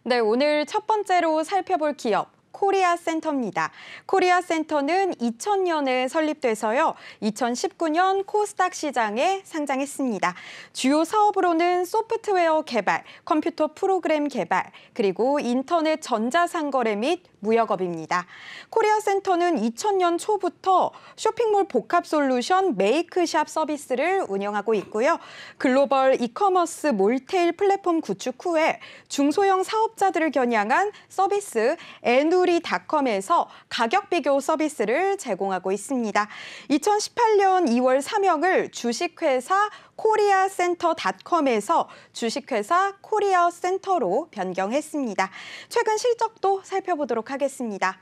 네, 오늘 첫 번째로 살펴볼 기업. 코리아센터입니다. 코리아센터는 2000년에 설립돼서요. 2019년 코스닥 시장에 상장했습니다. 주요 사업으로는 소프트웨어 개발, 컴퓨터 프로그램 개발, 그리고 인터넷 전자상거래 및 무역업입니다. 코리아센터는 2000년 초부터 쇼핑몰 복합 솔루션 메이크샵 서비스를 운영하고 있고요. 글로벌 이커머스 몰테일 플랫폼 구축 후에 중소형 사업자들을 겨냥한 서비스 에누리닷컴에서 가격 비교 서비스를 제공하고 있습니다. 2018년 2월 사명을 주식회사 코리아센터닷컴에서 주식회사 코리아센터로 변경했습니다. 최근 실적도 살펴보도록 하겠습니다.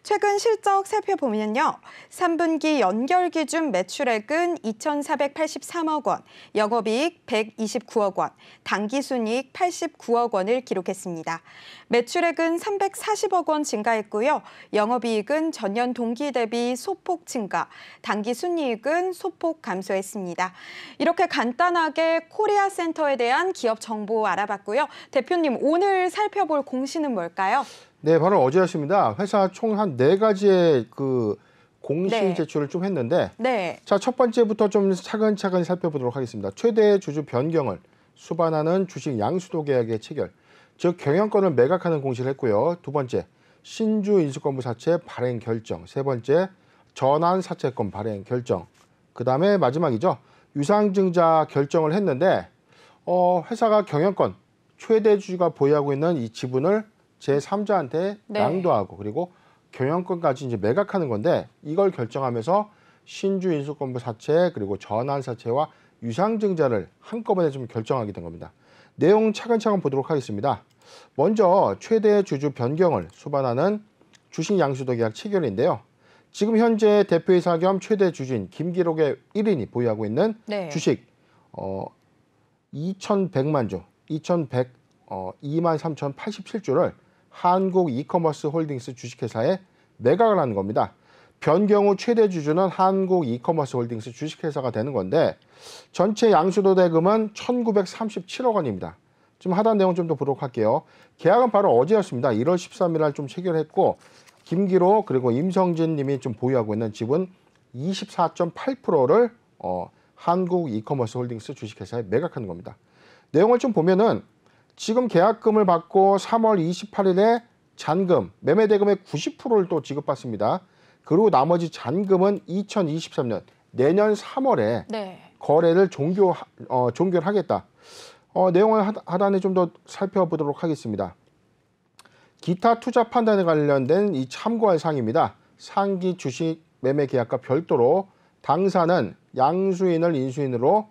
최근 실적 살펴보면요. 3분기 연결 기준 매출액은 2,483억 원, 영업이익 129억 원, 당기순이익 89억 원을 기록했습니다. 매출액은 340억 원 증가했고요. 영업이익은 전년 동기 대비 소폭 증가, 당기순이익은 소폭 감소했습니다. 이렇게 간단하게 코리아센터에 대한 기업 정보 알아봤고요. 대표님, 오늘 살펴볼 공시는 뭘까요? 네, 바로 어제였습니다. 회사 총 한 4가지의 공시 네. 제출을 좀 했는데, 네. 자, 첫 번째부터 좀 차근차근 살펴보도록 하겠습니다. 최대 주주 변경을 수반하는 주식 양수도 계약의 체결, 즉 경영권을 매각하는 공시를 했고요. 두 번째, 신주 인수권부 사채 발행 결정. 세 번째, 전환 사채권 발행 결정. 그 다음에 마지막이죠. 유상증자 결정을 했는데, 회사가 경영권, 최대 주주가 보유하고 있는 이 지분을 제3자한테 양도하고 그리고 경영권까지 이제 매각하는 건데, 이걸 결정하면서 신주 인수권부 사채 그리고 전환 사채와 유상증자를 한꺼번에 좀 결정하게 된 겁니다. 내용 차근차근 보도록 하겠습니다. 먼저 최대 주주 변경을 수반하는 주식 양수도 계약 체결인데요. 지금 현재 대표이사 겸 최대 주주인 김기록의 1인이 보유하고 있는 주식 2,100만 주, 23,087주를 한국 이커머스 홀딩스 주식회사에 매각을 하는 겁니다. 변경 후 최대 주주는 한국 이커머스 홀딩스 주식회사가 되는 건데, 전체 양수도 대금은 1,937억 원입니다. 좀 하단 내용 좀 더 보도록 할게요. 계약은 바로 어제였습니다. 1월 13일 날 좀 체결했고, 김기록 그리고 임성진 님이 좀 보유하고 있는 지분 24.8%를 한국 이커머스 홀딩스 주식회사에 매각하는 겁니다. 내용을 좀 보면은 지금 계약금을 받고 3월 28일에 잔금, 매매 대금의 90%를 또 지급받습니다. 그리고 나머지 잔금은 2023년 내년 3월에 거래를 종결하겠다. 내용을 하단에 좀 더 살펴보도록 하겠습니다. 기타 투자 판단에 관련된 이 참고할 사항입니다. 상기 주식 매매 계약과 별도로 당사는 양수인을 인수인으로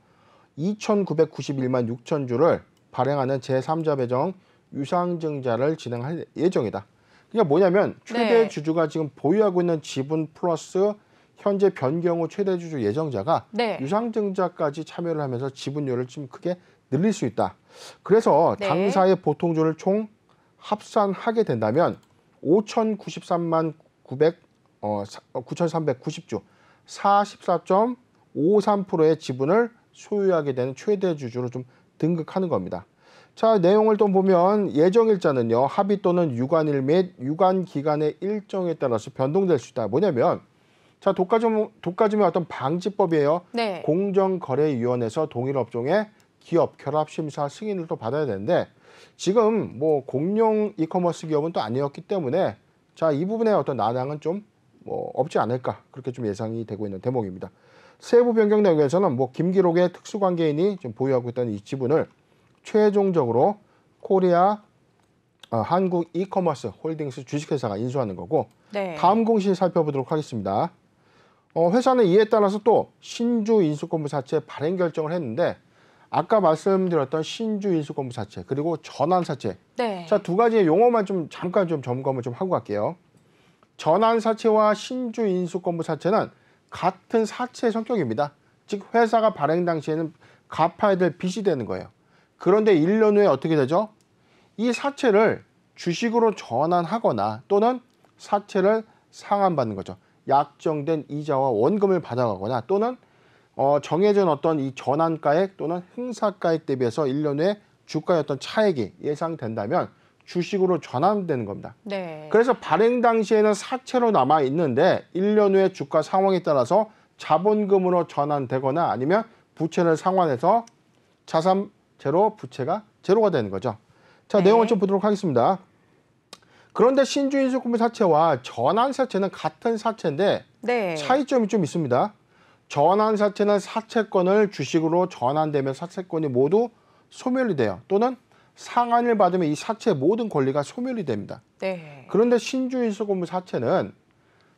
2,991만 6천 주를 발행하는 제3자 배정 유상증자를 진행할 예정이다. 그러니까 뭐냐면 최대 주주가 지금 보유하고 있는 지분 플러스 현재 변경 후 최대 주주 예정자가 유상증자까지 참여를 하면서 지분율을 좀 크게 늘릴 수 있다. 그래서 당사의 보통주를 총 합산하게 된다면 5,093만 9,390주, 44.53%의 지분을 소유하게 되는 최대 주주로 좀 등극하는 겁니다. 자, 내용을 또 보면 예정일자는요, 합의 또는 유관일 및 유관기간의 일정에 따라서 변동될 수 있다. 뭐냐면, 자, 독과점의 어떤 방지법이에요. 공정거래위원회에서 동일 업종의 기업 결합 심사 승인을 또 받아야 되는데, 지금 뭐 공룡 이커머스 기업은 또 아니었기 때문에, 자, 이 부분에 어떤 난항은 좀 없지 않을까, 그렇게 좀 예상이 되고 있는 대목입니다. 세부 변경 내용에서는 김기록의 특수관계인이 좀 보유하고 있던 이 지분을 최종적으로 한국 이커머스 홀딩스 주식회사가 인수하는 거고, 다음 공시 살펴보도록 하겠습니다. 회사는 이에 따라서 또 신주 인수권부 사채 발행 결정을 했는데, 아까 말씀드렸던 신주 인수권부 사채 그리고 전환 사채, 자, 두 가지의 용어만 좀 잠깐 좀 점검을 좀 하고 갈게요. 전환 사채와 신주 인수권부 사채는 같은 사채 성격입니다. 즉 회사가 발행 당시에는 갚아야 될 빚이 되는 거예요. 그런데 1년 후에 어떻게 되죠? 이 사채를 주식으로 전환하거나 또는 사채를 상환받는 거죠. 약정된 이자와 원금을 받아가거나 또는 정해진 어떤 이 전환가액 또는 행사가액 대비해서 1년 후에 주가의 어떤 차액이 예상된다면 주식으로 전환되는 겁니다. 네. 그래서 발행 당시에는 사채로 남아 있는데 1년 후에 주가 상황에 따라서 자본금으로 전환되거나 아니면 부채를 상환해서 자산 부채가 제로가 되는 거죠. 자, 네. 내용을 좀 보도록 하겠습니다. 그런데 신주인수금부 사채와 전환사채는 같은 사채인데 네. 차이점이 좀 있습니다. 전환사채는 사채권을 주식으로 전환되면 사채권이 모두 소멸이 돼요. 또는 상환을 받으면 이 사채의 모든 권리가 소멸이 됩니다. 네. 그런데 신주인수금부 사채는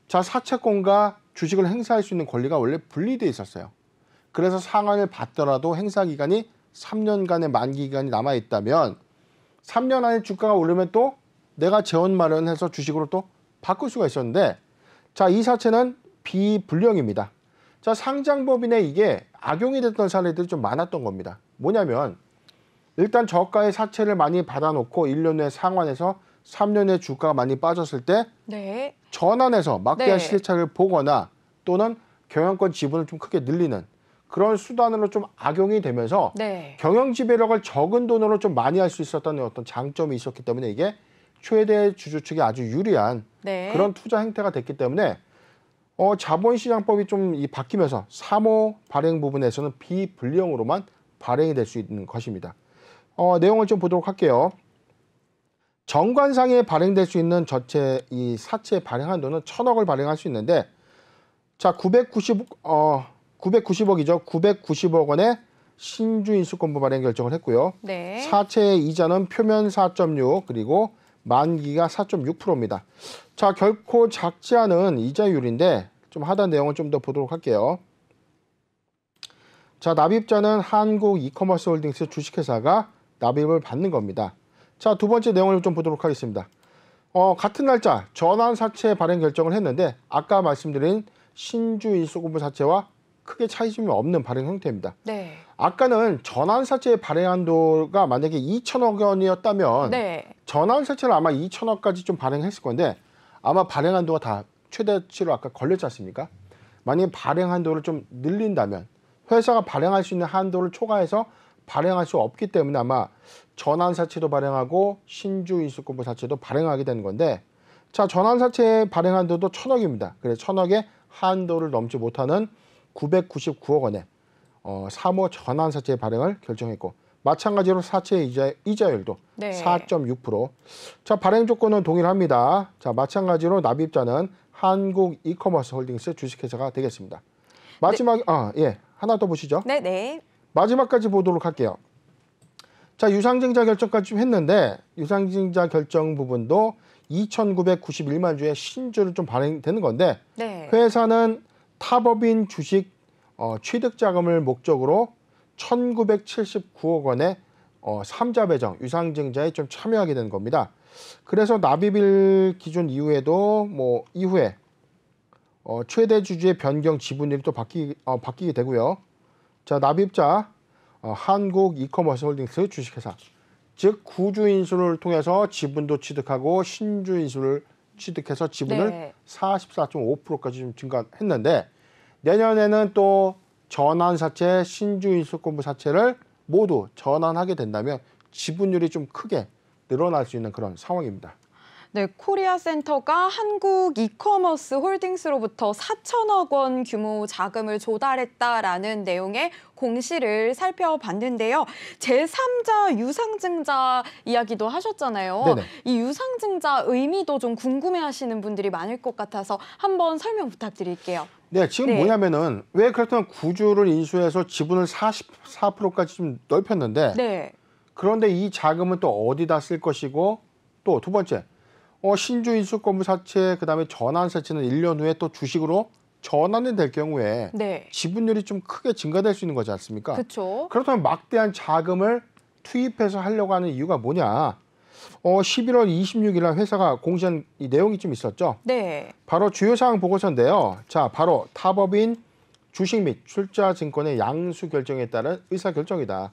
사채권과 주식을 행사할 수 있는 권리가 원래 분리되어 있었어요. 그래서 상환을 받더라도 행사 기간이 3년간의 만기 기간이 남아 있다면 3년 안에 주가가 오르면 또 내가 재원 마련해서 주식으로 또 바꿀 수가 있었는데 이 사채는 비불령입니다. 상장법인에 이게 악용이 됐던 사례들이 좀 많았던 겁니다. 뭐냐면 일단 저가의 사채를 많이 받아놓고 1년 후에 상환해서 3년 후에 주가가 많이 빠졌을 때 네. 전환해서 막대한 네. 시세차익을 보거나 또는 경영권 지분을 좀 크게 늘리는 그런 수단으로 좀 악용이 되면서 네. 경영 지배력을 적은 돈으로 좀 많이 할 수 있었던 어떤 장점이 있었기 때문에 이게 최대 주주 측에 아주 유리한 네. 그런 투자 행태가 됐기 때문에 자본시장법이 좀 바뀌면서 3호 발행 부분에서는 비불령으로만 발행이 될 수 있는 것입니다. 내용을 좀 보도록 할게요. 정관상에 발행될 수 있는 전체 이 사채 발행 한도는 1,000억을 발행할 수 있는데 990억이죠. 990억 원의 신주인수권부 발행 결정을 했고요. 네. 사채의 이자는 표면 4.6 그리고 만기가 4.6%입니다. 결코 작지 않은 이자율인데 좀 하단 내용을 좀 더 보도록 할게요. 납입자는 한국 이커머스 홀딩스 주식회사가 납입을 받는 겁니다. 두 번째 내용을 좀 보도록 하겠습니다. 같은 날짜 전환사채 발행 결정을 했는데 아까 말씀드린 신주인수금부 사채와 크게 차이점이 없는 발행 형태입니다. 네. 아까는 전환사채 발행 한도가 만약에 2천억 원이었다면 네. 전환사채를 아마 2천억까지 좀 발행했을 건데 아마 발행 한도가 다 최대치로 아까 걸렸지 않습니까? 만약에 발행 한도를 좀 늘린다면 회사가 발행할 수 있는 한도를 초과해서 발행할 수 없기 때문에 아마 전환사채도 발행하고 신주인수금부 사채도 발행하게 되는 건데 전환사채 발행 한도도 1,000억입니다. 그래서 1,000억의 한도를 넘지 못하는 999억 원의 3호 전환사채 발행을 결정했고 마찬가지로 사채 이자율도 네. 4.6%. 발행 조건은 동일합니다. 마찬가지로 납입자는 한국 이커머스 홀딩스 주식회사가 되겠습니다. 마지막 하나 더 보시죠. 네, 네. 마지막까지 보도록 할게요. 유상증자 결정까지 좀 했는데 유상증자 결정 부분도 2,991만 주의 신주를 좀 발행되는 건데 네. 회사는 타법인 주식 취득 자금을 목적으로 1,979억 원의 3자 배정 유상증자에 좀 참여하게 되는 겁니다. 그래서 납입일 기준 이후에도 이후에 최대 주주의 변경 지분율이 또 바뀌게 되고요. 납입자 한국 이커머스 홀딩스 주식회사 즉 구주인수를 통해서 지분도 취득하고 신주인수를 취득해서 지분을 네. 44.5%까지 좀 증가했는데 내년에는 또 전환사채, 신주인수권부 사채를 모두 전환하게 된다면 지분율이 좀 크게 늘어날 수 있는 그런 상황입니다. 네, 코리아센터가 한국 이커머스 홀딩스로부터 4천억 원 규모 자금을 조달했다라는 내용의 공시를 살펴봤는데요. 제3자 유상증자 이야기도 하셨잖아요. 네네. 이 유상증자 의미도 좀 궁금해하시는 분들이 많을 것 같아서 한번 설명 부탁드릴게요. 네, 지금 네. 뭐냐면은 왜 그렇다면 구주를 인수해서 지분을 44%까지 좀 넓혔는데 네. 그런데 이 자금은 또 어디다 쓸 것이고 또 두 번째 신주인수권부 사채 그다음에 전환사채는 1년 후에 또 주식으로 전환이 될 경우에 네. 지분율이 좀 크게 증가될 수 있는 거지 않습니까? 그렇죠. 그렇다면 막대한 자금을 투입해서 하려고 하는 이유가 뭐냐? 11월 26일 날 회사가 공시한 이 내용이 좀 있었죠. 네. 바로 주요 사항 보고서인데요. 바로 타법인 주식 및 출자증권의 양수 결정에 따른 의사 결정이다.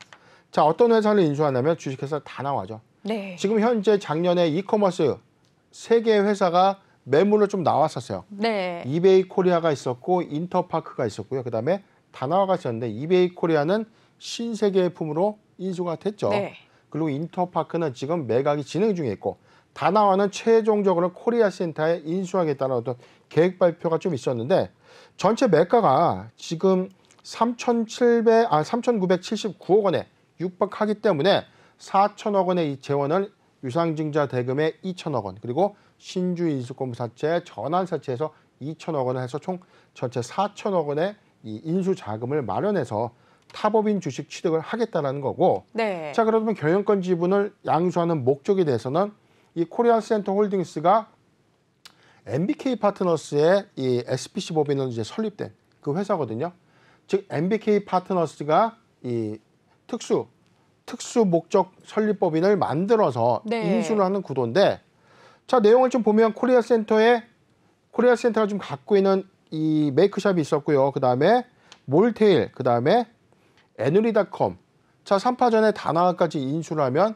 어떤 회사를 인수하냐면 주식회사 다 나와죠. 네. 지금 현재 작년에 이커머스 3개의 회사가 매물로 좀 나왔었어요. 네. 이베이 코리아가 있었고 인터파크가 있었고요. 그다음에 다나와가 있었는데 이베이 코리아는 신세계의 품으로 인수가 됐죠. 네. 그리고 인터파크는 지금 매각이 진행 중에 있고 다나와는 최종적으로 코리아센터에 인수하겠다는 어떤 계획 발표가 좀 있었는데 전체 매가가 지금 3,979억 원에 육박하기 때문에 4천억 원의 이 재원을 유상증자 대금에 2천억 원 그리고 신주 인수권부사채 전환사채에서 2천억 원을 해서 총 전체 4천억 원의 이 인수 자금을 마련해서 타법인 주식 취득을 하겠다라는 거고. 네. 자, 그러면 경영권 지분을 양수하는 목적에 대해서는 이 코리아센터 홀딩스가 MBK 파트너스의 이 SPC 법인으로 이제 설립된 그 회사거든요. 즉 MBK 파트너스가 이 특수 목적 설립법인을 만들어서 네. 인수를 하는 구도인데, 자 내용을 좀 보면 코리아센터가 좀 갖고 있는 이 메이크샵이 있었고요. 그 다음에 몰테일, 그 다음에 애누리닷컴. 자 3파전에 다나와까지 인수를 하면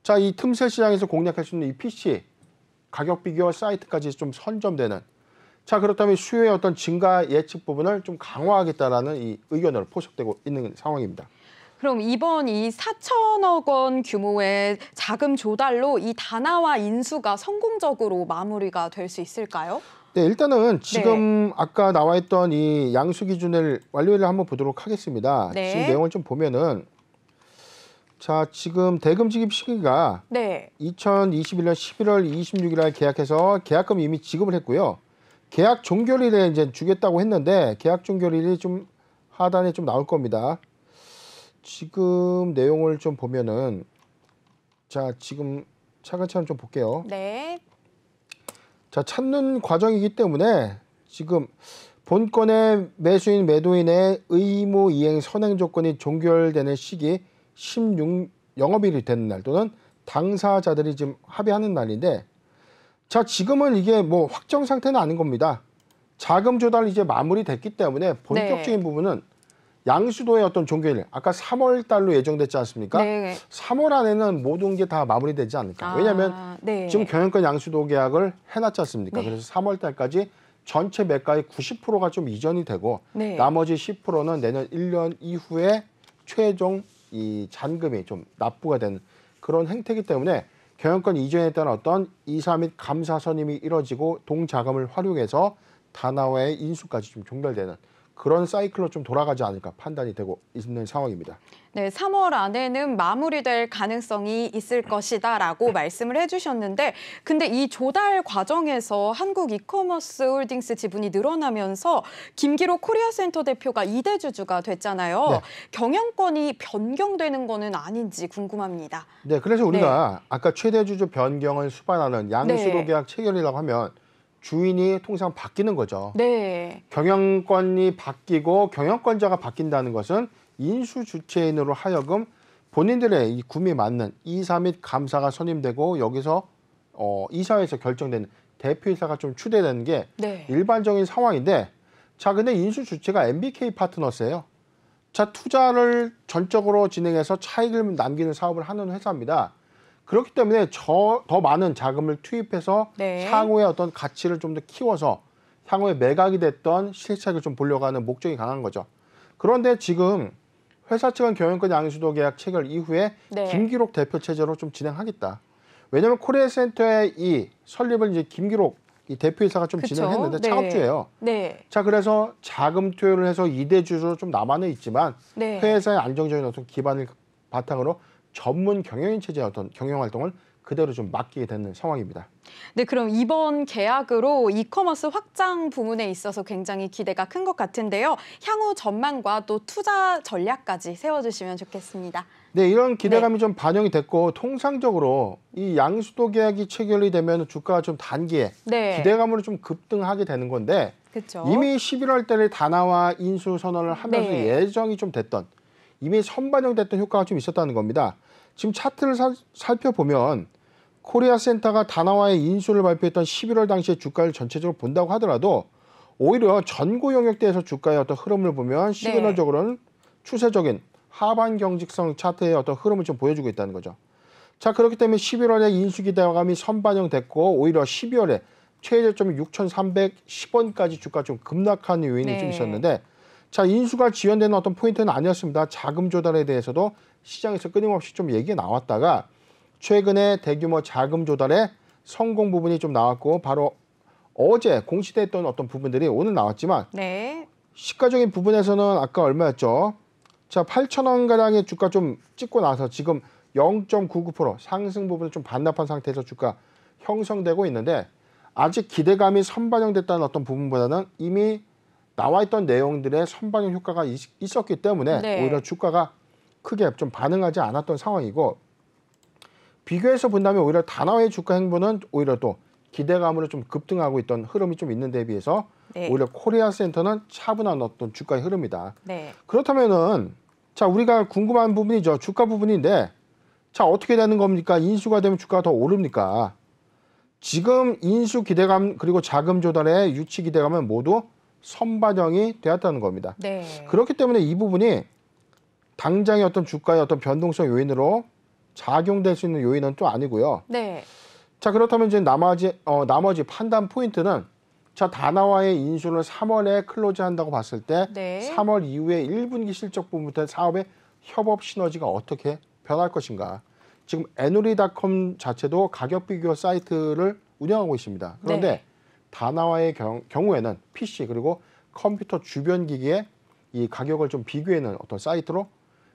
자 이 틈새 시장에서 공략할 수 있는 이 PC 가격 비교 사이트까지 좀 선점되는. 자 그렇다면 수요의 어떤 증가 예측 부분을 좀 강화하겠다라는 이 의견으로 포석되고 있는 상황입니다. 그럼 이번 이 4천억 원 규모의 자금 조달로 이 다나와 인수가 성공적으로 마무리가 될 수 있을까요? 네, 일단은 지금 아까 나와 있던 이 양수 기준을 완료를 한번 보도록 하겠습니다. 네. 지금 내용을 좀 보면은 자 지금 대금 지급 시기가 2021년 11월 26일 날 계약해서 계약금 이미 지급을 했고요. 계약 종결일에 이제 주겠다고 했는데 계약 종결일이 좀 하단에 좀 나올 겁니다. 지금 내용을 좀 보면은 자 지금 차근차근 좀 볼게요. 네. 자 찾는 과정이기 때문에 지금 본건의 매수인 매도인의 의무 이행 선행 조건이 종결되는 시기 16 영업일이 되는 날 또는 당사자들이 지금 합의하는 날인데 자 지금은 이게 뭐 확정 상태는 아닌 겁니다. 자금 조달이 이제 마무리됐기 때문에 본격적인 부분은 양수도의 어떤 종결일 아까 3월 달로 예정됐지 않습니까? 3월 안에는 모든 게 다 마무리되지 않을까. 왜냐하면 지금 경영권 양수도 계약을 해놨지 않습니까? 그래서 3월 달까지 전체 매가의 90%가 좀 이전이 되고 나머지 10%는 내년 1년 이후에 최종 이 잔금이 좀 납부가 되는 그런 행태이기 때문에 경영권 이전에 따른 어떤 이사 및 감사 선임이 이뤄지고 동자금을 활용해서 다나와의 인수까지 좀 종결되는 그런 사이클로 좀 돌아가지 않을까 판단이 되고 있는 상황입니다. 네, 3월 안에는 마무리될 가능성이 있을 것이다라고 말씀을 해주셨는데 근데 이 조달 과정에서 한국 이커머스 홀딩스 지분이 늘어나면서 김기록 코리아센터 대표가 이대주주가 됐잖아요. 경영권이 변경되는 거는 아닌지 궁금합니다. 네, 그래서 우리가 아까 최대주주 변경을 수반하는 양수도 계약 체결이라고 하면 주인이 통상 바뀌는 거죠. 경영권이 바뀌고 경영권자가 바뀐다는 것은 인수 주체인으로 하여금 본인들의 이 구미에 맞는 이사 및 감사가 선임되고 여기서 이사회에서 결정되는 대표이사가 좀 추대되는 게 일반적인 상황인데 자 근데 인수 주체가 MBK 파트너스예요. 자 투자를 전적으로 진행해서 차익을 남기는 사업을 하는 회사입니다. 그렇기 때문에 더 많은 자금을 투입해서 향후의 어떤 가치를 좀 더 키워서 향후에 매각이 됐던 실차익을 좀 보려고 하는 목적이 강한 거죠. 그런데 지금 회사 측은 경영권 양수도 계약 체결 이후에 김기록 대표 체제로 좀 진행하겠다. 왜냐하면 코리아센터의 이 설립을 이제 김기록 이 대표이사가 좀 진행했는데 창업주예요. 자 그래서 자금 투여를 해서 이대주주로 좀 남아는 있지만 회사의 안정적인 어떤 기반을 바탕으로 전문 경영인 체제의 어떤 경영 활동을 그대로 좀 맡기게 되는 상황입니다. 네, 그럼 이번 계약으로 이커머스 확장 부문에 있어서 굉장히 기대가 큰 것 같은데요. 향후 전망과 또 투자 전략까지 세워주시면 좋겠습니다. 네, 이런 기대감이 좀 반영이 됐고 통상적으로 이 양수도 계약이 체결이 되면 주가가 좀 단기에 기대감으로 좀 급등하게 되는 건데 이미 11월 달에 다나와 인수 선언을 하면서 예정이 좀 됐던 이미 선반영됐던 효과가 좀 있었다는 겁니다. 지금 차트를 살펴보면 코리아센터가 다나와의 인수를 발표했던 11월 당시의 주가를 전체적으로 본다고 하더라도 오히려 전고 영역대에서 주가의 어떤 흐름을 보면 시그널적으로는 추세적인 하반 경직성 차트의 어떤 흐름을 좀 보여주고 있다는 거죠. 자 그렇기 때문에 11월에 인수 기대감이 선반영됐고 오히려 12월에 최저점이 6,310원까지 주가 좀 급락하는 요인이 좀 있었는데 자, 인수가 지연되는 어떤 포인트는 아니었습니다. 자금 조달에 대해서도 시장에서 끊임없이 좀 얘기가 나왔다가 최근에 대규모 자금 조달의 성공 부분이 좀 나왔고 바로 어제 공시됐던 어떤 부분들이 오늘 나왔지만 네. 시가적인 부분에서는 아까 얼마였죠? 자, 8,000원 가량의 주가 좀 찍고 나서 지금 0.99% 상승 부분을 좀 반납한 상태에서 주가 형성되고 있는데 아직 기대감이 선반영됐다는 어떤 부분보다는 이미 나와 있던 내용들의 선반영 효과가 있었기 때문에 네. 오히려 주가가 크게 좀 반응하지 않았던 상황이고 비교해서 본다면 오히려 다나와의 주가 행보는 오히려 또 기대감으로 좀 급등하고 있던 흐름이 좀 있는 데에 비해서 네. 오히려 코리아센터는 차분한 어떤 주가의 흐름이다. 네. 그렇다면은 자, 우리가 궁금한 부분이죠. 주가 부분인데 자, 어떻게 되는 겁니까? 인수가 되면 주가가 더 오릅니까? 지금 인수 기대감 그리고 자금 조달의 유치 기대감은 모두 선반영이 되었다는 겁니다. 네. 그렇기 때문에 이 부분이 당장의 어떤 주가의 어떤 변동성 요인으로 작용될 수 있는 요인은 또 아니고요. 네. 자, 그렇다면 이제 나머지 판단 포인트는 자, 다나와의 인수를 3월에 클로즈한다고 봤을 때 네. 3월 이후에 1분기 실적 부분부터 사업의 협업 시너지가 어떻게 변할 것인가. 지금 에누리닷컴 자체도 가격 비교 사이트를 운영하고 있습니다. 그런데 네. 다나와의 경우에는 PC 그리고 컴퓨터 주변 기기에 이 가격을 좀 비교하는 어떤 사이트로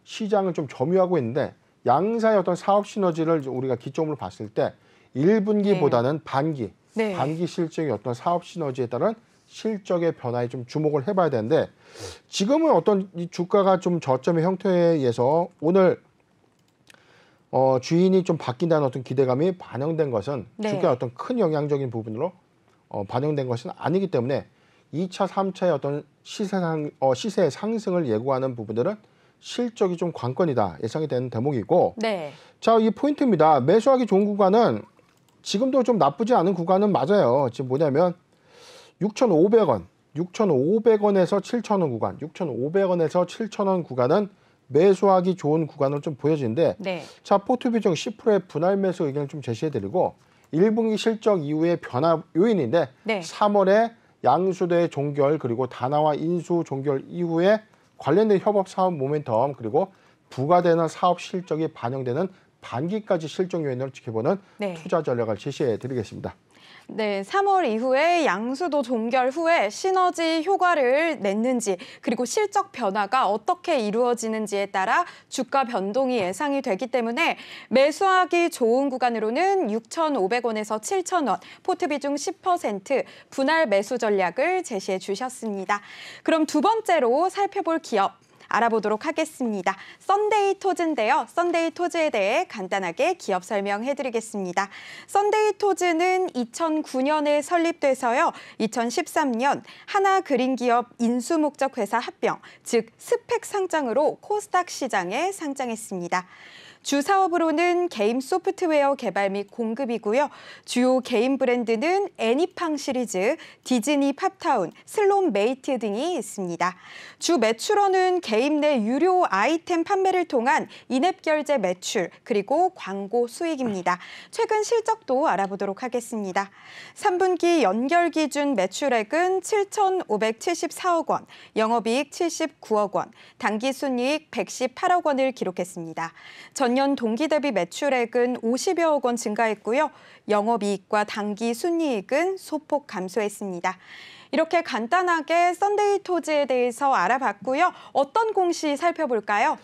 시장을 좀 점유하고 있는데 양사의 어떤 사업 시너지를 우리가 기점으로 봤을 때 1분기보다는 반기, 네. 반기 실적의 어떤 사업 시너지에 따른 실적의 변화에 좀 주목을 해봐야 되는데 지금은 어떤 이 주가가 좀 저점의 형태에 의해서 오늘 주인이 좀 바뀐다는 어떤 기대감이 반영된 것은 네. 주가의 어떤 큰 영향적인 부분으로 반영된 것은 아니기 때문에 2차, 3차의 어떤 시세의 상승을 예고하는 부분들은 실적이 좀 관건이다 예상이 되는 대목이고 네. 자, 이 포인트입니다. 매수하기 좋은 구간은 지금도 좀 나쁘지 않은 구간은 맞아요. 지금 뭐냐면 6,500원, 6,500원에서 7,000원 구간, 6,500원에서 7,000원 구간은 매수하기 좋은 구간으로 좀 보여지는데 네. 자, 포트비중 10%의 분할 매수 의견을 좀 제시해드리고 1분기 실적 이후의 변화 요인인데 네. 3월에 양수대 종결 그리고 다나와 인수 종결 이후에 관련된 협업 사업 모멘텀 그리고 부과되는 사업 실적이 반영되는 반기까지 실적 요인을 지켜보는 네. 투자 전략을 제시해 드리겠습니다. 네, 3월 이후에 양수도 종결 후에 시너지 효과를 냈는지 그리고 실적 변화가 어떻게 이루어지는지에 따라 주가 변동이 예상이 되기 때문에 매수하기 좋은 구간으로는 6,500원에서 7,000원, 포트 비중 10% 분할 매수 전략을 제시해 주셨습니다. 그럼 두 번째로 살펴볼 기업 알아보도록 하겠습니다. 썬데이토즈인데요. 썬데이토즈에 대해 간단하게 기업 설명해드리겠습니다. 썬데이토즈는 2009년에 설립돼서요. 2013년 하나그린기업 인수목적회사 합병, 즉 스펙 상장으로 코스닥 시장에 상장했습니다. 주 사업으로는 게임 소프트웨어 개발 및 공급이고요. 주요 게임 브랜드는 애니팡 시리즈, 디즈니 팝타운, 슬롯메이트 등이 있습니다. 주 매출원은 게임 내 유료 아이템 판매를 통한 인앱 결제 매출, 그리고 광고 수익입니다. 최근 실적도 알아보도록 하겠습니다. 3분기 연결 기준 매출액은 7,574억 원, 영업이익 79억 원, 당기순이익 118억 원을 기록했습니다. 전년 동기 대비 매출액은 50여억 원 증가했고요. 영업이익과 당기순이익은 소폭 감소했습니다. 이렇게 간단하게 썬데이토즈에 대해서 알아봤고요. 어떤 공시 살펴볼까요?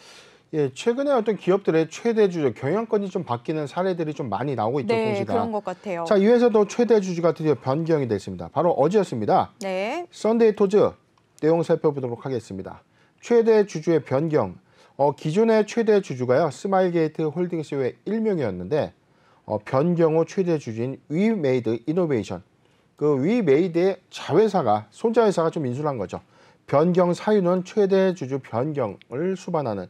예, 최근에 어떤 기업들의 최대 주주 경영권이 좀 바뀌는 사례들이 좀 많이 나오고 있죠, 네, 공시가. 그런 것 같아요. 자, 이 회사도 최대 주주가 드디어 변경이 됐습니다. 바로 어제였습니다. 네. 썬데이토즈 내용 살펴보도록 하겠습니다. 최대 주주의 변경. 기존의 최대 주주가요, 스마일게이트 홀딩스 외 1명이었는데 변경 후 최대 주주인 위메이드 이노베이션. 그 위메이드의 자회사가 손자회사가 좀 인수를 한 거죠. 변경 사유는 최대 주주 변경을 수반하는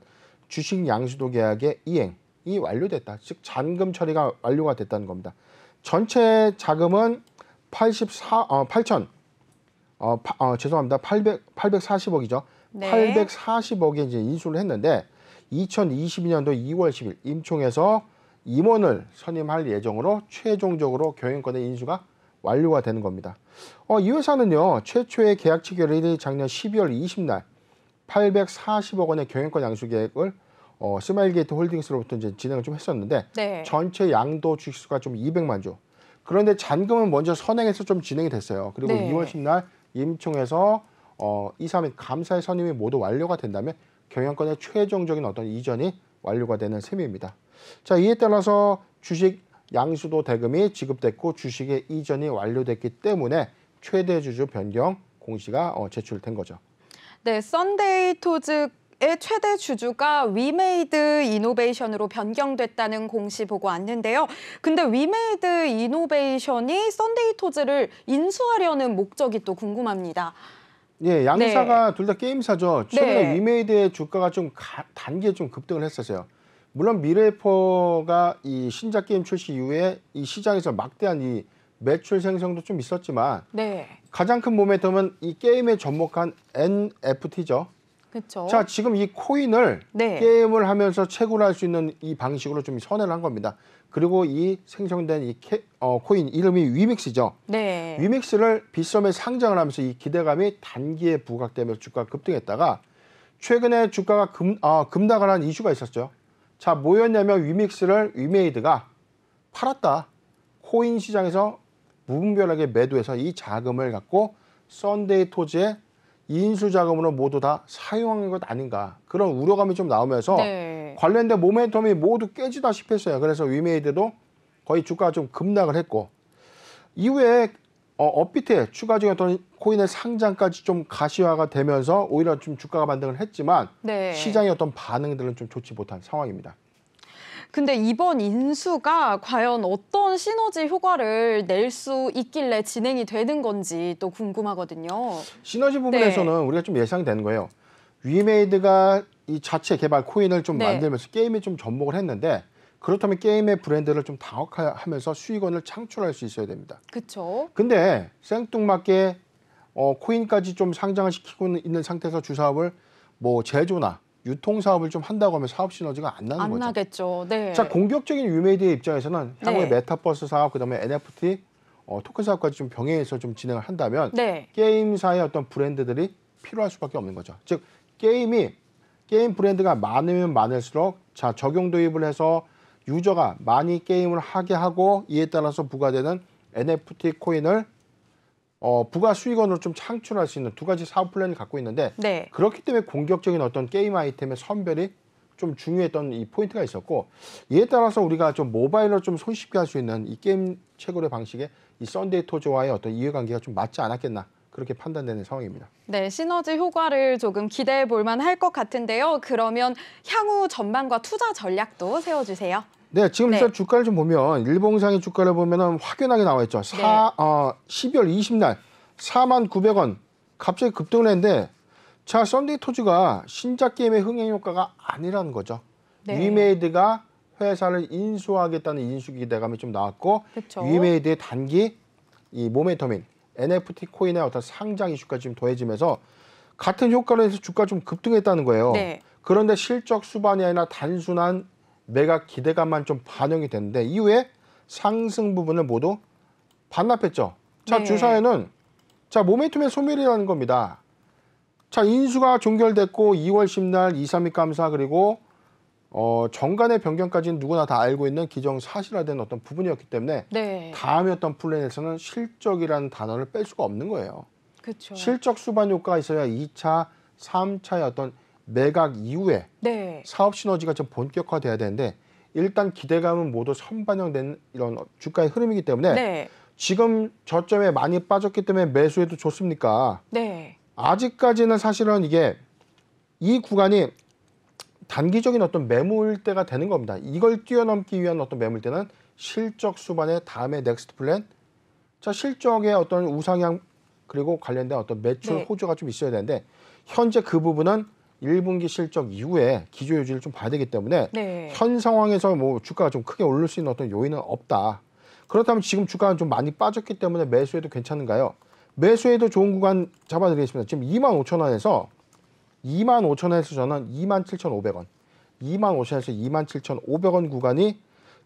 주식 양수도 계약의 이행이 완료됐다. 즉 잔금 처리가 완료가 됐다는 겁니다. 전체 자금은 840억이죠. 네. 840억에 이제 인수를 했는데 2022년도 2월 10일 임총에서 임원을 선임할 예정으로 최종적으로 경영권의 인수가 완료가 되는 겁니다. 이 회사는요, 최초의 계약 체결일이 작년 12월 20날 840억 원의 경영권 양수 계획을 스마일게이트 홀딩스로부터 이제 진행을 좀 했었는데 네. 전체 양도 주식수가 좀 200만 주. 그런데 잔금은 먼저 선행해서 좀 진행이 됐어요. 그리고 네. 2월 10일 임총에서 이사 및 감사의 선임이 모두 완료가 된다면 경영권의 최종적인 어떤 이전이 완료가 되는 셈입니다. 자, 이에 따라서 주식 양수도 대금이 지급됐고 주식의 이전이 완료됐기 때문에 최대 주주 변경 공시가 제출된 거죠. 네, 썬데이토즈의 최대 주주가 위메이드 이노베이션으로 변경됐다는 공시 보고 왔는데요. 근데 위메이드 이노베이션이 썬데이토즈를 인수하려는 목적이 또 궁금합니다. 예, 양사가 둘 다 게임사죠. 최근에 네. 위메이드의 주가가 좀 단기에 좀 급등을 했었어요. 물론 미래에퍼가 이 신작 게임 출시 이후에 이 시장에서 막대한 이 매출 생성도 좀 있었지만 네, 가장 큰 모멘텀은 이 게임에 접목한 NFT죠. 그렇죠. 자, 지금 이 코인을 네. 게임을 하면서 채굴할 수 있는 이 방식으로 좀 선회를 한 겁니다. 그리고 이 생성된 이 코인 이름이 위믹스죠. 네. 위믹스를 빗썸에 상장을 하면서 이 기대감이 단기에 부각되면서 주가가 급등했다가 최근에 주가가 급락을 한 이슈가 있었죠. 자, 뭐였냐면 위믹스를 위메이드가 팔았다. 코인 시장에서 무분별하게 매도해서 이 자금을 갖고 썬데이토즈의 인수 자금으로 모두 다 사용한 것 아닌가. 그런 우려감이 좀 나오면서 네. 관련된 모멘텀이 모두 깨지다시피 했어요. 그래서 위메이드도 거의 주가가 좀 급락을 했고 이후에 업비트에 추가적인 어떤 코인의 상장까지 좀 가시화가 되면서 오히려 좀 주가가 반등을 했지만 네. 시장의 어떤 반응들은 좀 좋지 못한 상황입니다. 근데 이번 인수가 과연 어떤 시너지 효과를 낼 수 있길래 진행이 되는 건지 또 궁금하거든요. 시너지 부분에서는 네. 우리가 좀 예상되는 거예요. 위메이드가 이 자체 개발 코인을 좀 네. 만들면서 게임에 좀 접목을 했는데 그렇다면 게임의 브랜드를 좀 다각화하면서 수익원을 창출할 수 있어야 됩니다. 그렇죠. 근데 생뚱맞게 코인까지 좀 상장을 시키고 있는 상태에서 주사업을 뭐 제조나 유통 사업을 좀 한다고 하면 사업 시너지가 안 나는 안 거죠. 나겠죠. 네. 자, 공격적인 위메이드의 입장에서는 향후에 네. 메타버스 사업, 그다음에 NFT, 토큰 사업까지 좀 병행해서 좀 진행을 한다면 네. 게임사의 어떤 브랜드들이 필요할 수밖에 없는 거죠. 즉 게임 브랜드가 많으면 많을수록 자, 적용 도입을 해서 유저가 많이 게임을 하게 하고 이에 따라서 부과되는 NFT 코인을 부가 수익원으로 좀 창출할 수 있는 두 가지 사업 플랜을 갖고 있는데 네. 그렇기 때문에 공격적인 어떤 게임 아이템의 선별이 좀 중요했던 이 포인트가 있었고 이에 따라서 우리가 좀 모바일로 좀 손쉽게 할 수 있는 이 게임 채굴의 방식에 이 썬데이토즈와의 어떤 이해관계가 좀 맞지 않았겠나 그렇게 판단되는 상황입니다. 네, 시너지 효과를 조금 기대해 볼 만할 것 같은데요. 그러면 향후 전망과 투자 전략도 세워주세요. 네, 지금 네. 일단 주가를 좀 보면 일봉상의 주가를 보면은 확연하게 나와 있죠. 12월 20날 49,900원 갑자기 급등을 했는데 자, 썬데이토즈가 신작 게임의 흥행 효과가 아니라는 거죠. 네. 위메이드가 회사를 인수하겠다는 인수 기대감이 좀 나왔고 그쵸. 위메이드의 단기 이 모멘텀인 NFT 코인의 어떤 상장 이슈까지 좀 더해지면서 같은 효과로 해서 주가 좀 급등했다는 거예요. 네. 그런데 실적 수반이 아니라 단순한 매각 기대감만 좀 반영이 됐는데 이후에 상승 부분을 모두 반납했죠. 자, 네. 주사에는 자, 모멘텀의 소멸이라는 겁니다. 자, 인수가 종결됐고 2월 10날 2, 3일 감사 그리고 정관의 변경까지는 누구나 다 알고 있는 기정사실화된 어떤 부분이었기 때문에 네. 다음에 어떤 플랜에서는 실적이라는 단어를 뺄 수가 없는 거예요. 그렇죠. 실적 수반 효과가 있어야 2차, 3차의 어떤 매각 이후에 네. 사업 시너지가 좀 본격화돼야 되는데 일단 기대감은 모두 선반영된 이런 주가의 흐름이기 때문에 네. 지금 저점에 많이 빠졌기 때문에 매수해도 좋습니까? 네. 아직까지는 사실은 이게 이 구간이 단기적인 어떤 매물대가 되는 겁니다. 이걸 뛰어넘기 위한 어떤 매물대는 실적 수반의 다음에 넥스트 플랜, 자, 실적의 어떤 우상향 그리고 관련된 어떤 매출 네. 호조가 좀 있어야 되는데 현재 그 부분은 1분기 실적 이후에 기조유지를 좀 봐야 되기 때문에 네. 현 상황에서 뭐 주가가 좀 크게 오를 수 있는 어떤 요인은 없다. 그렇다면 지금 주가가 좀 많이 빠졌기 때문에 매수해도 괜찮은가요? 매수해도 좋은 구간 잡아드리겠습니다. 지금 25,000원에서 25,000원에서 저는 27,500원, 25,000원에서 27,500원 구간이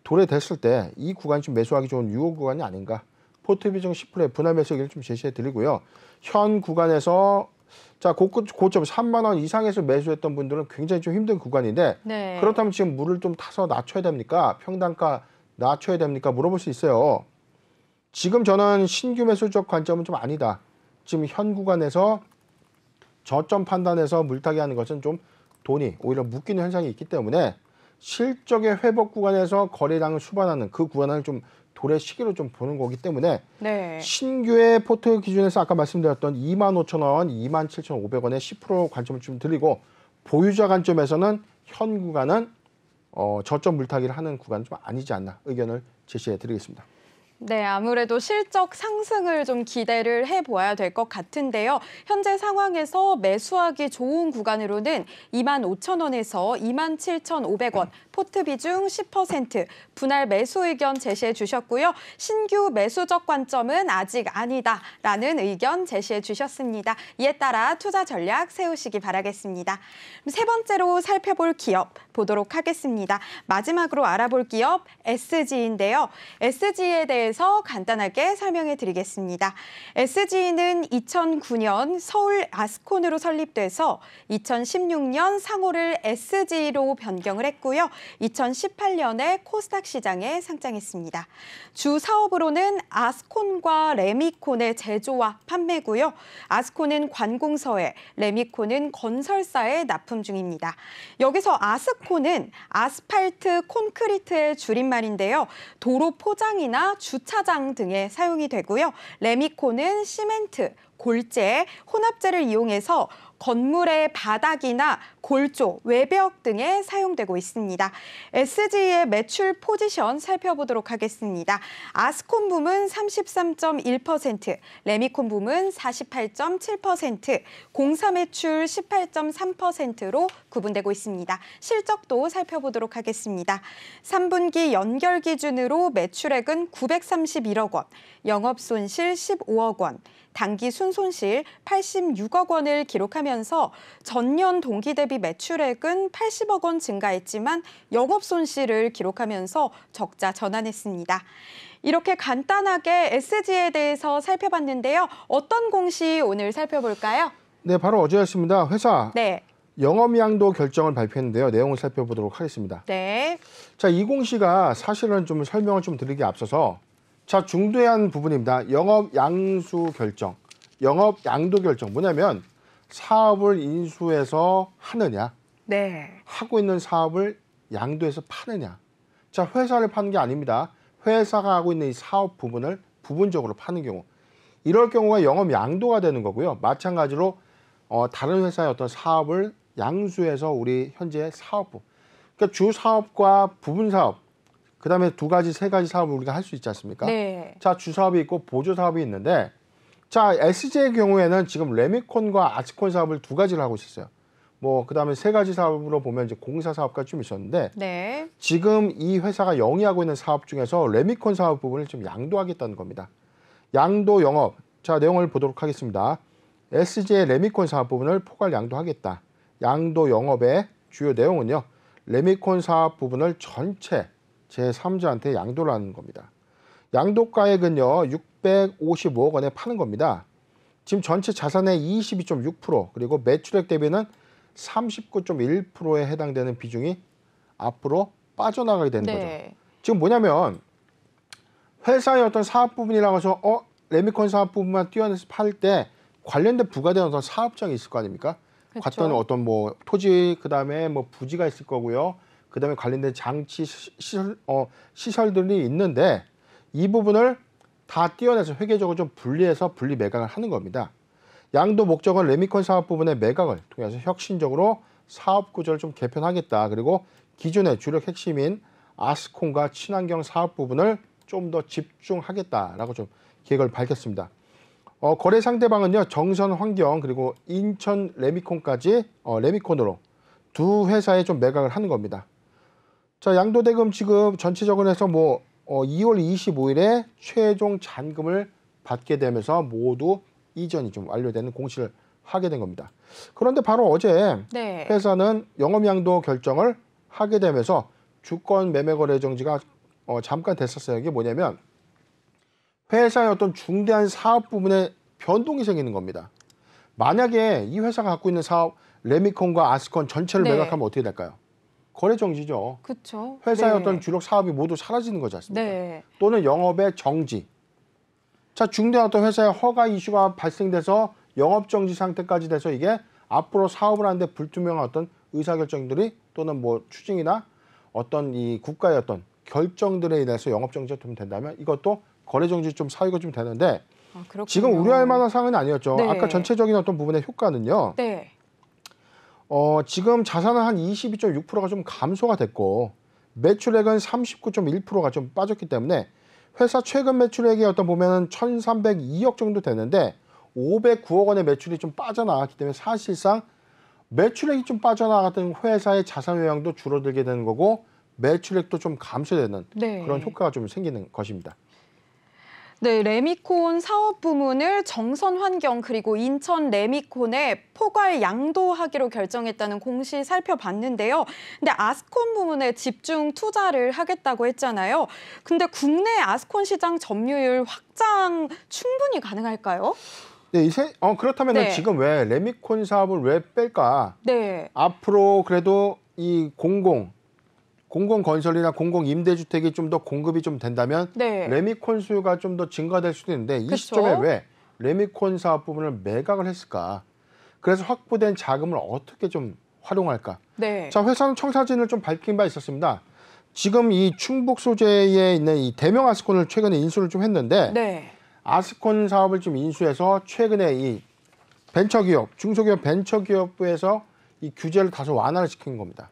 도래됐을 때 이 구간이 좀 매수하기 좋은 유혹 구간이 아닌가. 포트 비중 10%의 분할 매수 얘기를 좀 제시해 드리고요. 현 구간에서 자, 고점 3만 원 이상에서 매수했던 분들은 굉장히 좀 힘든 구간인데 네. 그렇다면 지금 물을 좀 타서 낮춰야 됩니까? 평단가 낮춰야 됩니까? 물어볼 수 있어요. 지금 저는 신규 매수적 관점은 좀 아니다. 지금 현 구간에서 저점 판단해서 물타기 하는 것은 좀 돈이 오히려 묶이는 현상이 있기 때문에 실적의 회복 구간에서 거래량을 수반하는 그 구간을 좀 도래 시기로 좀 보는 거기 때문에 네. 신규의 포트 기준에서 아까 말씀드렸던 25,000원, 27,500원에 10% 관점을 좀 드리고 보유자 관점에서는 현 구간은 저점 물타기를 하는 구간은 좀 아니지 않나 의견을 제시해 드리겠습니다. 네, 아무래도 실적 상승을 좀 기대를 해보아야 될 것 같은데요. 현재 상황에서 매수하기 좋은 구간으로는 25,000원에서 27,500원, 포트 비중 10%, 분할 매수 의견 제시해 주셨고요. 신규 매수적 관점은 아직 아니다라는 의견 제시해 주셨습니다. 이에 따라 투자 전략 세우시기 바라겠습니다. 세 번째로 살펴볼 기업 보도록 하겠습니다. 마지막으로 알아볼 기업 SG인데요. SG에 대해서 간단하게 설명해 드리겠습니다. SG는 2009년 서울 아스콘으로 설립돼서 2016년 상호를 SG로 변경을 했고요. 2018년에 코스닥 시장에 상장했습니다. 주 사업으로는 아스콘과 레미콘의 제조와 판매고요. 아스콘은 관공서에, 레미콘은 건설사에 납품 중입니다. 여기서 아스콘은 아스팔트 콘크리트의 줄임말인데요. 도로 포장이나 주차장 등에 사용이 되고요. 레미콘은 시멘트, 골재, 혼합재를 이용해서 건물의 바닥이나 골조, 외벽 등에 사용되고 있습니다. SG의 매출 포지션 살펴보도록 하겠습니다. 아스콘 부문 33.1%, 레미콘 부문 48.7%, 공사 매출 18.3%로 구분되고 있습니다. 실적도 살펴보도록 하겠습니다. 3분기 연결 기준으로 매출액은 931억 원, 영업손실 15억 원, 당기 순손실 86억 원을 기록하면서 전년 동기 대비 매출액은 80억 원 증가했지만 영업손실을 기록하면서 적자 전환했습니다. 이렇게 간단하게 SG에 대해서 살펴봤는데요. 어떤 공시 오늘 살펴볼까요? 네, 바로 어제였습니다. 회사 네. 영업양도 결정을 발표했는데요. 내용을 살펴보도록 하겠습니다. 네. 자, 이 공시가 사실은 좀 설명을 좀 드리기 앞서서 자, 중대한 부분입니다. 영업 양수 결정, 영업 양도 결정. 뭐냐면 사업을 인수해서 하느냐, 네. 하고 있는 사업을 양도해서 파느냐. 자, 회사를 파는 게 아닙니다. 회사가 하고 있는 이 사업 부분을 부분적으로 파는 경우. 이럴 경우가 영업 양도가 되는 거고요. 마찬가지로 다른 회사의 어떤 사업을 양수해서 우리 현재 사업부. 그러니까 주 사업과 부분 사업. 그다음에 두 가지, 세 가지 사업을 우리가 할 수 있지 않습니까? 네. 자, 주 사업이 있고 보조 사업이 있는데 자, SG의 경우에는 지금 레미콘과 아스콘 사업을 두 가지를 하고 있었어요. 뭐 그다음에 세 가지 사업으로 보면 이제 공사 사업까지 좀 있었는데 네. 지금 이 회사가 영위하고 있는 사업 중에서 레미콘 사업 부분을 좀 양도하겠다는 겁니다. 양도 영업. 자, 내용을 보도록 하겠습니다. SG의 레미콘 사업 부분을 포괄 양도하겠다. 양도 영업의 주요 내용은요. 레미콘 사업 부분을 전체 제3자한테 양도를 하는 겁니다. 양도가액은요. 655억 원에 파는 겁니다. 지금 전체 자산의 22.6% 그리고 매출액 대비는 39.1%에 해당되는 비중이 앞으로 빠져나가게 되는 거죠. 지금 뭐냐면 회사의 어떤 사업 부분이라고 해서 레미콘 사업 부분만 띄어내서 팔 때 관련된 부과되는 어떤 사업장이 있을 거 아닙니까? 그렇죠. 갔던 어떤 뭐 토지 그다음에 뭐 부지가 있을 거고요. 그다음에 관련된 장치 시설들이 있는데 이 부분을 다 띄어내서 회계적으로 좀 분리해서 분리 매각을 하는 겁니다. 양도 목적은 레미콘 사업 부분의 매각을 통해서 혁신적으로 사업 구조를 좀 개편하겠다. 그리고 기존의 주력 핵심인 아스콘과 친환경 사업 부분을 좀 더 집중하겠다라고 좀 계획을 밝혔습니다. 거래 상대방은요. 정선 환경 그리고 인천 레미콘까지 레미콘으로 두 회사에 좀 매각을 하는 겁니다. 자, 양도 대금 지급 전체적으로 해서 2월 25일에 최종 잔금을 받게 되면서 모두 이전이 좀 완료되는 공시를 하게 된 겁니다. 그런데 바로 어제 네. 회사는 영업 양도 결정을 하게 되면서 주권 매매 거래 정지가 잠깐 됐었어요. 이게 뭐냐면 회사의 어떤 중대한 사업 부분에 변동이 생기는 겁니다. 만약에 이 회사가 갖고 있는 사업 레미콘과 아스콘 전체를 네. 매각하면 어떻게 될까요? 거래 정지죠. 그렇죠. 회사의 네. 어떤 주력 사업이 모두 사라지는 거지 않습니까? 네. 또는 영업의 정지. 자, 중대한 어떤 회사의 허가 이슈가 발생돼서 영업 정지 상태까지 돼서 이게 앞으로 사업을 하는데 불투명한 어떤 의사결정들이 또는 뭐 추징이나 어떤 이 국가의 어떤 결정들에 인해서 영업 정지가 좀 된다면 이것도 거래 정지 좀 사유가 좀 되는데 아, 그렇군요. 지금 우려할 만한 상황은 아니었죠. 네. 아까 전체적인 어떤 부분의 효과는요. 네. 지금 자산은 한 22.6%가 좀 감소가 됐고 매출액은 39.1%가 좀 빠졌기 때문에 회사 최근 매출액이 어떤 보면은 1,302억 정도 되는데 509억 원의 매출이 좀 빠져나갔기 때문에 사실상 매출액이 좀 빠져나갔던 회사의 자산 외형도 줄어들게 되는 거고 매출액도 좀 감소되는 네. 그런 효과가 좀 생기는 것입니다. 네, 레미콘 사업 부문을 정선환경 그리고 인천 레미콘에 포괄 양도하기로 결정했다는 공시 살펴봤는데요. 근데 아스콘 부문에 집중 투자를 하겠다고 했잖아요. 근데 국내 아스콘 시장 점유율 확장 충분히 가능할까요? 네, 그렇다면 네. 지금 왜 레미콘 사업을 왜 뺄까? 네. 앞으로 그래도 이 공공건설이나 공공임대주택이 좀 더 공급이 좀 된다면 네. 레미콘 수요가 좀 더 증가될 수도 있는데 이 그쵸? 시점에 왜 레미콘 사업 부분을 매각을 했을까? 그래서 확보된 자금을 어떻게 좀 활용할까? 네. 자, 회사는 청사진을 좀 밝힌 바 있었습니다. 지금 이 충북 소재에 있는 이 대명 아스콘을 최근에 인수를 좀 했는데 네. 아스콘 사업을 좀 인수해서 최근에 이 벤처기업, 중소기업 벤처기업부에서 이 규제를 다소 완화를 시킨 겁니다.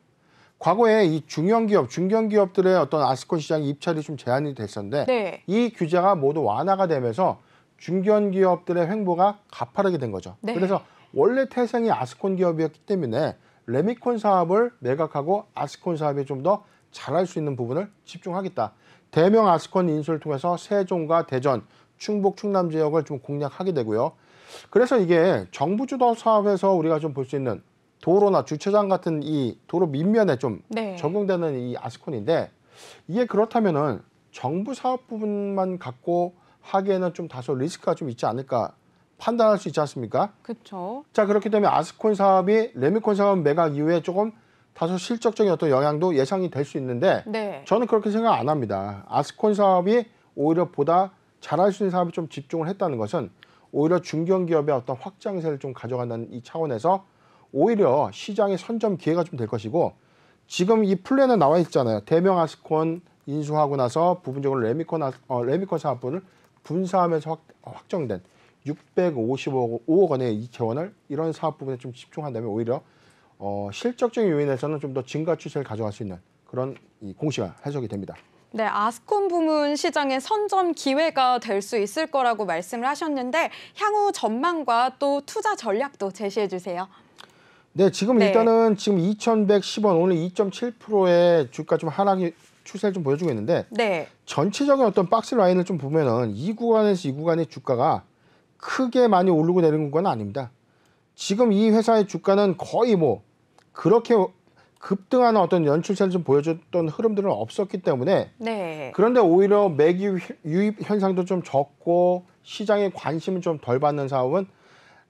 과거에 이 중형기업, 중견기업들의 어떤 아스콘 시장 입찰이 좀 제한이 됐었는데 네. 이 규제가 모두 완화가 되면서 중견기업들의 횡보가 가파르게 된 거죠. 네. 그래서 원래 태생이 아스콘 기업이었기 때문에 레미콘 사업을 매각하고 아스콘 사업에 좀 더 잘할 수 있는 부분을 집중하겠다. 대명 아스콘 인수를 통해서 세종과 대전, 충북, 충남 지역을 좀 공략하게 되고요. 그래서 이게 정부 주도 사업에서 우리가 좀 볼 수 있는 도로나 주차장 같은 이 도로 밑면에 좀 네. 적용되는 이 아스콘인데 이게 그렇다면은 정부 사업 부분만 갖고 하기에는 좀 다소 리스크가 좀 있지 않을까 판단할 수 있지 않습니까? 그렇죠. 자, 그렇기 때문에 아스콘 사업이 레미콘 사업 매각 이후에 조금 다소 실적적인 어떤 영향도 예상이 될 수 있는데 네. 저는 그렇게 생각 안 합니다. 아스콘 사업이 오히려 보다 잘할 수 있는 사업에 좀 집중을 했다는 것은 오히려 중견기업의 어떤 확장세를 좀 가져간다는 이 차원에서 오히려 시장의 선점 기회가 좀 될 것이고 지금 이 플랜에 나와 있잖아요. 대명 아스콘 인수하고 나서 부분적으로 레미콘 사업분을 분사하면서 확정된 655억 원의 이 재원을 이런 사업 부분에 좀 집중한다면 오히려 실적적인 요인에서는 좀 더 증가 추세를 가져갈 수 있는 그런 이 공시가 해석이 됩니다. 네, 아스콘 부문 시장의 선점 기회가 될 수 있을 거라고 말씀을 하셨는데 향후 전망과 또 투자 전략도 제시해 주세요. 네, 지금 네. 일단은 지금 2,110원 오늘 2.7%의 주가 좀 하락이 추세를 좀 보여주고 있는데 네. 전체적인 어떤 박스 라인을 좀 보면은 이 구간에서 이 구간의 주가가 크게 많이 오르고 내리는 구간은 아닙니다. 지금 이 회사의 주가는 거의 뭐 그렇게 급등하는 어떤 연출세를 좀 보여줬던 흐름들은 없었기 때문에 네. 그런데 오히려 매기 유입 현상도 좀 적고 시장의 관심을 좀 덜 받는 사업은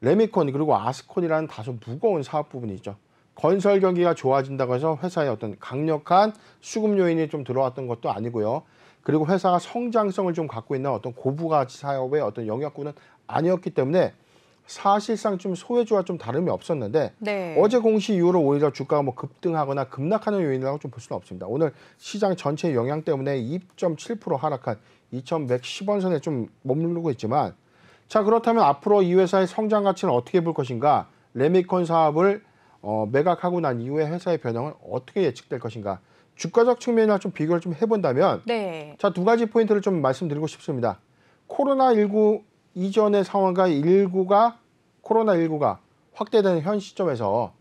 레미콘 그리고 아스콘이라는 다소 무거운 사업 부분이죠. 건설 경기가 좋아진다고 해서 회사의 어떤 강력한 수급 요인이 좀 들어왔던 것도 아니고요. 그리고 회사가 성장성을 좀 갖고 있는 어떤 고부가치 사업의 어떤 영역군은 아니었기 때문에 사실상 좀 소외주와 좀 다름이 없었는데 네. 어제 공시 이후로 오히려 주가가 뭐 급등하거나 급락하는 요인이라고 좀 볼 수는 없습니다. 오늘 시장 전체 영향 때문에 2.7% 하락한 2,110원 선에 좀 머무르고 있지만 자, 그렇다면 앞으로 이 회사의 성장 가치는 어떻게 볼 것인가? 레미콘 사업을 매각하고 난 이후에 회사의 변형은 어떻게 예측될 것인가? 주가적 측면이랑 좀 비교를 좀 해본다면 네. 자, 두 가지 포인트를 좀 말씀드리고 싶습니다. 코로나19 이전의 상황과 코로나19가 확대되는 현 시점에서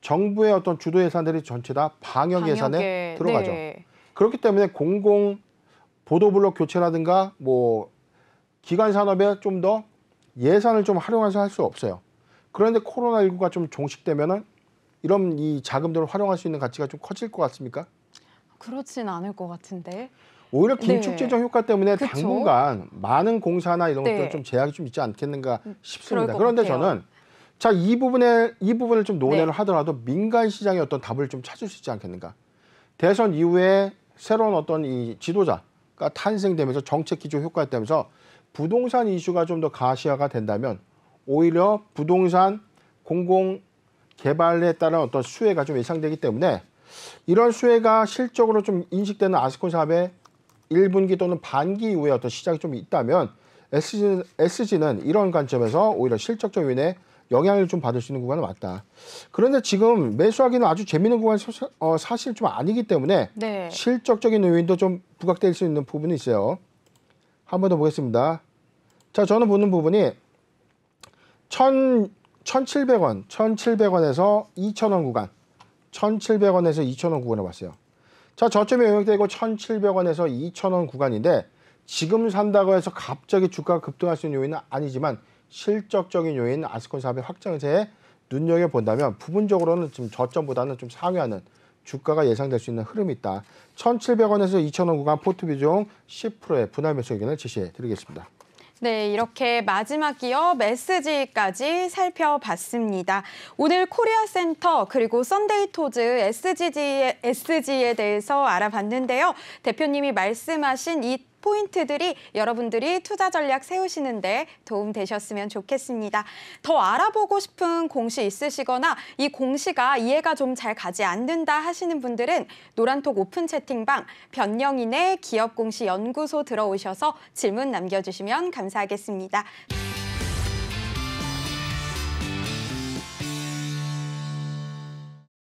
정부의 어떤 주도 예산들이 전체 다 방역 예산에 들어가죠. 네. 그렇기 때문에 공공 보도블록 교체라든가 뭐 기관 산업에 좀 더 예산을 좀 활용해서 할 수 없어요. 그런데 코로나19가 좀 종식되면은 이런 이 자금들을 활용할 수 있는 가치가 좀 커질 것 같습니까? 그렇진 않을 것 같은데. 오히려 네. 긴축 재정 효과 때문에 그쵸? 당분간 많은 공사나 이런 네. 것들 좀 제약이 좀 있지 않겠는가 그럴 싶습니다. 것 그런데 같아요. 저는 자, 이 부분을 좀 논의를 네. 하더라도 민간 시장의 어떤 답을 좀 찾을 수 있지 않겠는가. 대선 이후에 새로운 어떤 이 지도자가 탄생되면서 정책 기조 효과가 되면서 부동산 이슈가 좀 더 가시화가 된다면 오히려 부동산 공공 개발에 따른 어떤 수혜가 좀 예상되기 때문에 이런 수혜가 실적으로 좀 인식되는 아스콘 사업의 1분기 또는 반기 이후에 어떤 시작이 좀 있다면 SG는 이런 관점에서 오히려 실적적 요인에 영향을 좀 받을 수 있는 구간은 맞다. 그런데 지금 매수하기는 아주 재미있는 구간이 사실 좀 아니기 때문에 네. 실적적인 요인도 좀 부각될 수 있는 부분이 있어요. 한 번 더 보겠습니다. 자, 저는 보는 부분이 1,700원에서 2,000원 구간, 1,700원에서 2,000원 구간을 봤어요. 자, 저점이 영역되고 1,700원에서 2,000원 구간인데 지금 산다고 해서 갑자기 주가가 급등할 수 있는 요인은 아니지만 실적적인 요인 아스콘 사업의 확장세에 눈여겨본다면 부분적으로는 지금 저점보다는 좀 상회하는 주가가 예상될 수 있는 흐름이 있다. 1,700원에서 2,000원 구간 포트 비중 10%의 분할 매수 의견을 제시해 드리겠습니다. 네, 이렇게 마지막 기업 SG까지 살펴봤습니다. 오늘 코리아센터 그리고 썬데이토즈 SG에 대해서 알아봤는데요. 대표님이 말씀하신 이 포인트들이 여러분들이 투자 전략 세우시는데 도움 되셨으면 좋겠습니다. 더 알아보고 싶은 공시 있으시거나 이 공시가 이해가 좀 잘 가지 않는다 하시는 분들은 노란톡 오픈 채팅방 변영인의 기업공시 연구소 들어오셔서 질문 남겨주시면 감사하겠습니다.